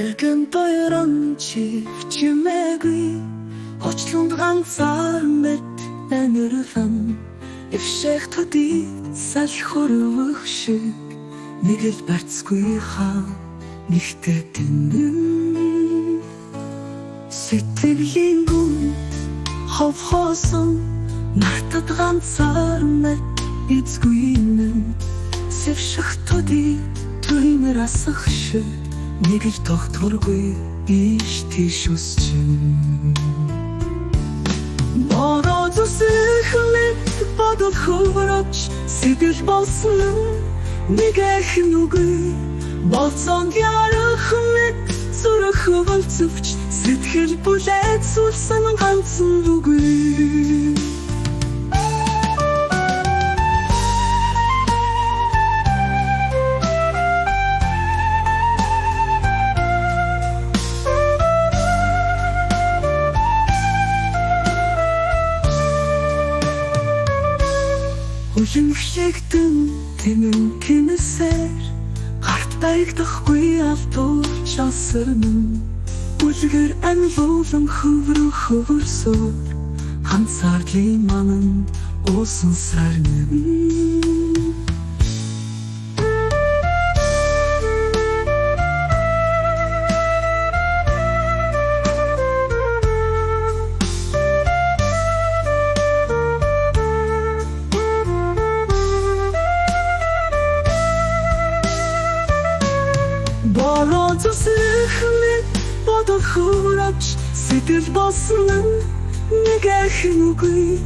Эргэн баяран чимээгүй очлонд ганцаарн мэт нанерлан эвшэх төдий салхурвах шиг нэг л барцгүй хаа нэгтэй тэнэн сэтгэлийн гүн ховхосон нартад ганцаарн мэт эзгүй нэн сэвшэх төдий төрмөр асах шиг нэг л тогтворгүй ийш тийш үсчин бороо зүсэхлэт бодол хөврөч сэтгэл болсон нэг эхэн үгүй болцон ярах мэт зүрх хөвөлцөвч сэтгэл бүлэт сүлсэн ганцхан үгүй Улимшигтэн тэмэн кинесэр гарт байгдахгүй алдуу шансарнан үлгэр анлуулан хөвөрсөөр ганцаардлын манан уусан сарнан бороо зүсэхлэт бодол хөврөч сэтгэл болсон нэг эхэн үгүй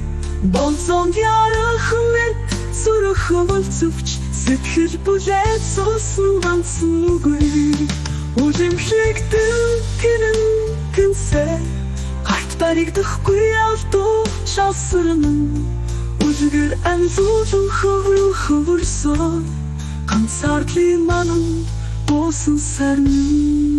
болцон ярах мэт зүрх хөвөлцөвч сэтгэл бүлэт сүлсэн ганцхан үгүй улимшигтэн тэрэн гинсэ гарт баригдахгүй алдуу шалсарнан үлгэр анлуулан хөвөрсөөр ганцаардлын манан уусан сарнан